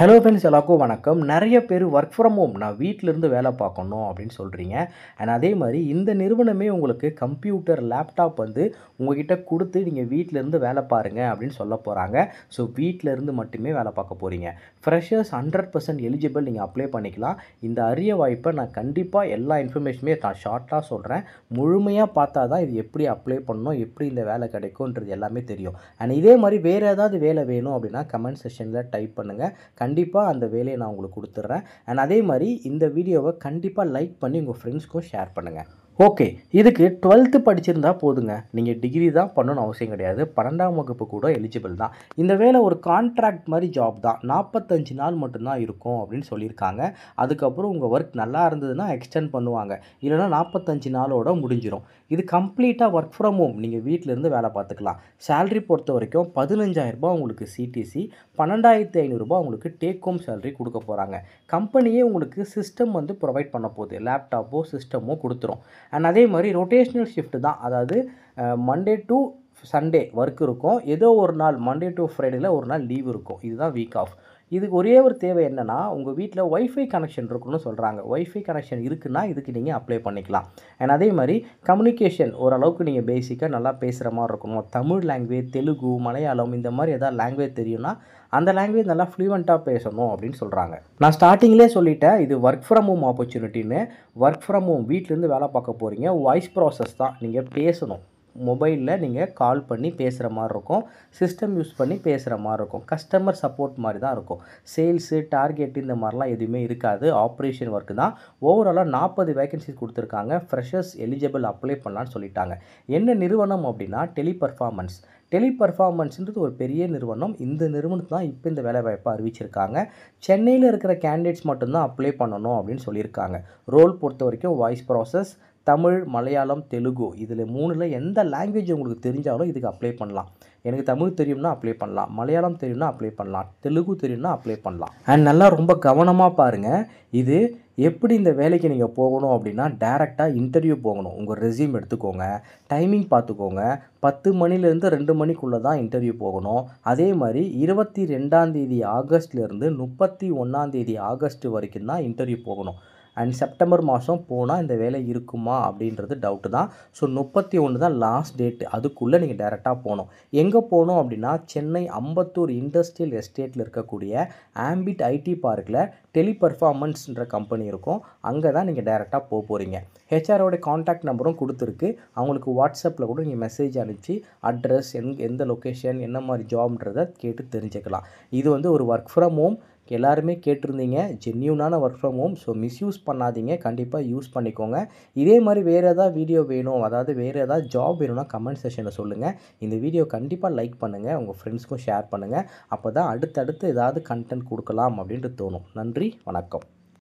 Hello friends, எல்லாருக்கும் வணக்கம். நிறைய பேர் ஒர்க் ஃப்ரம் ஹோம் நான் வீட்டிலேருந்து வேலை பார்க்கணும் அப்படின்னு சொல்கிறீங்க. அண்ட் அதே மாதிரி இந்த நிறுவனமே உங்களுக்கு கம்ப்யூட்டர், லேப்டாப் வந்து உங்ககிட்ட கொடுத்து நீங்கள் வீட்டிலேருந்து வேலை பாருங்கள் அப்படின்னு சொல்ல போகிறாங்க. ஸோ வீட்டிலேருந்து மட்டுமே வேலை பார்க்க போகிறீங்க. ஃப்ரெஷர்ஸ் 100% எலிஜிபிள், நீங்கள் அப்ளை பண்ணிக்கலாம். இந்த அரிய வாய்ப்பை நான் கண்டிப்பாக எல்லா இன்ஃபர்மேஷனுமே நான் ஷார்ட்டாக சொல்கிறேன். முழுமையாக பார்த்தா தான் இது எப்படி அப்ளை பண்ணணும், எப்படி இந்த வேலை கிடைக்கும்ன்றது எல்லாமே தெரியும். அண்ட் இதே மாதிரி வேறு ஏதாவது வேலை வேணும் அப்படின்னா கமெண்ட் செக்ஷனில் டைப் பண்ணுங்கள். கண்டிப்பாக அந்த வேலையை நான் உங்களுக்கு கொடுத்துட்றேன். அண்ட் அதே மாதிரி இந்த வீடியோவை கண்டிப்பாக லைக் பண்ணி உங்கள் ஃப்ரெண்ட்ஸ்க்கும் ஷேர் பண்ணுங்கள். ஓகே, இதுக்கு 12th படிச்சிருந்தா போதுங்க. நீங்கள் டிகிரி தான் பண்ணணும்னு அவசியம் கிடையாது. 12ஆம் வகுப்பு கூட எலிஜிபிள் தான். இந்த வேலை ஒரு கான்ட்ராக்ட் மாதிரி ஜாப் தான். 45 நாள் மட்டும்தான் இருக்கும் அப்படின்னு சொல்லியிருக்காங்க. அதுக்கப்புறம் உங்கள் ஒர்க் நல்லா இருந்ததுன்னா எக்ஸ்டெண்ட் பண்ணுவாங்க, இல்லைனா 45 நாளோட முடிஞ்சிடும். இது கம்ப்ளீட்டாக ஒர்க் ஃப்ரம் ஹோம், நீங்கள் வீட்டிலேருந்து வேலை பார்த்துக்கலாம். சேலரி பொறுத்த வரைக்கும் 15,000 உங்களுக்கு சிடிசி, 12,500 உங்களுக்கு டேக் ஹோம் சேலரி கொடுக்க போகிறாங்க. கம்பெனியே உங்களுக்கு சிஸ்டம் வந்து ப்ரொவைட் பண்ண போகுது, லேப்டாப்போ சிஸ்டமோ கொடுத்துரும். அண்ட் அதே மாதிரி ரொட்டேஷ்னல் ஷிஃப்ட் தான். அதாவது மண்டே டு சண்டே ஒர்க் இருக்கும். ஏதோ ஒரு நாள் மண்டே டு ஃப்ரைடேயில் ஒரு நாள் லீவ் இருக்கும். இதுதான் வீக் ஆஃப். இதுக்கு ஒரே ஒரு தேவை என்னென்னா, உங்கள் வீட்டில் ஒய்ஃபை கனெக்ஷன் இருக்குன்னு சொல்கிறாங்க. ஒய்ஃபை கனெக்ஷன் இருக்குன்னா இதுக்கு நீங்கள் அப்ளை பண்ணிக்கலாம். அண்ட் அதே மாதிரி கம்யூனிகேஷன் ஓரளவுக்கு நீங்கள் பேசிக்காக நல்லா பேசுகிற மாதிரி இருக்கணும். தமிழ் லாங்குவேஜ், தெலுங்கு, மலையாளம் இந்த மாதிரி எதாவது லாங்குவேஜ் தெரியும்னா அந்த லாங்குவேஜ் நல்லா ஃப்ளூவெண்ட்டாக பேசணும் அப்படின்னு சொல்கிறாங்க. நான் ஸ்டார்டிங்லேயே சொல்லிட்டேன், இது ஒர்க் ஃப்ரம் ஹோம் ஆப்பர்ச்சுனிட்டின்னு. ஒர்க் ஃப்ரம் ஹோம், வீட்டிலேருந்து வேலை பார்க்க போகிறீங்க. வாய்ஸ் ப்ராசஸ் தான், நீங்கள் பேசணும். மொபைலில் நீங்கள் கால் பண்ணி பேசுகிற மாதிரி இருக்கும். சிஸ்டம் யூஸ் பண்ணி பேசுகிற மாதிரி இருக்கும். கஸ்டமர் சப்போர்ட் மாதிரி தான் இருக்கும். சேல்ஸு, டார்கெட் இந்த மாதிரிலாம் எதுவுமே இருக்காது. ஆப்ரேஷன் ஒர்க்கு தான். ஓவராலாக 40 வேகன்சிஸ் கொடுத்துருக்காங்க. ஃப்ரெஷர்ஸ் எலிஜிபிள் அப்ளை பண்ணலான்னு சொல்லிட்டாங்க. என்ன நிறுவனம் அப்படின்னா டெலிபர்ஃபார்மன்ஸ். டெலிபர்ஃபார்மன்ஸ்ன்றது ஒரு பெரிய நிறுவனம். இந்த நிறுவனத்தை தான் இப்போ இந்த வேலைவாய்ப்பை அறிவிச்சிருக்காங்க. சென்னையில் இருக்கிற கேண்டிடேட்ஸ் மட்டும்தான் அப்ளை பண்ணணும் அப்படின்னு சொல்லியிருக்காங்க. ரோல் பொறுத்த வரைக்கும் வாய்ஸ் ப்ராசஸ், தமிழ், மலையாளம், தெலுங்கு இதில் 3ல் எந்த லாங்குவேஜ் உங்களுக்கு தெரிஞ்சாலும் இதுக்கு அப்ளை பண்ணலாம். எனக்கு தமிழ் தெரியும்னா அப்ளை பண்ணலாம், மலையாளம் தெரியும்னா அப்ளை பண்ணலாம், தெலுங்கு தெரியும்னா அப்ளை பண்ணலாம். அண்ட் நல்லா ரொம்ப கவனமாக பாருங்கள். இது எப்படி இந்த வேலைக்கு நீங்கள் போகணும் அப்படின்னா டேரெக்டாக இன்டர்வியூ போகணும். உங்கள் ரெஸ்யூம் எடுத்துக்கோங்க, டைமிங் பார்த்துக்கோங்க. 10 மணிலேருந்து 2 மணிக்குள்ளே தான் இன்டர்வியூ போகணும். அதே மாதிரி 22 ஆகஸ்ட்லேருந்து 31 ஆகஸ்ட் வரைக்கும் தான் இன்டர்வியூ போகணும். அண்ட் செப்டம்பர் மாதம் போனால் இந்த வேலை இருக்குமா அப்படின்றது டவுட்டு தான். ஸோ 31 தான் லாஸ்ட் டேட்டு. அதுக்குள்ளே நீங்கள் டேரெக்டாக போகணும். எங்கே போகணும் அப்படின்னா சென்னை அம்பத்தூர் இண்டஸ்ட்ரியல் எஸ்டேட்டில் இருக்கக்கூடிய ஆம்பிட் ஐடி பார்க்கில் டெலிபர்ஃபார்மன்ஸ்ன்ற கம்பெனி இருக்கும். அங்கே தான் நீங்கள் டேரெக்டாக போக போகிறீங்க. ஹெச்ஆரோட காண்டாக்ட் நம்பரும் கொடுத்துருக்கு. அவங்களுக்கு வாட்ஸ்அப்பில் கூட நீங்கள் மெசேஜ் அனுப்பிச்சு அட்ரஸ், எந்த லொக்கேஷன், என்ன மாதிரி ஜாப்ன்றதை கேட்டு தெரிஞ்சுக்கலாம். இது வந்து ஒரு ஒர்க் ஃப்ரம் ஹோம். எல்லாருமே கேட்டிருந்தீங்க, ஜென்யூனான work from home. So misuse பண்ணாதீங்க, கண்டிப்பாக யூஸ் பண்ணிக்கோங்க. இதே மாதிரி வேறு ஏதாவது வீடியோ வேணும், அதாவது வேறு ஏதாவது ஜாப் வேணும்னா கமெண்ட் செக்ஷனில் சொல்லுங்கள். இந்த வீடியோ கண்டிப்பாக லைக் பண்ணுங்கள், உங்கள் ஃப்ரெண்ட்ஸ்க்கும் ஷேர் பண்ணுங்கள். அப்போ தான் அடுத்தடுத்து ஏதாவது கண்டென்ட் கொடுக்கலாம் அப்படின்ட்டு தோணும். நன்றி, வணக்கம்.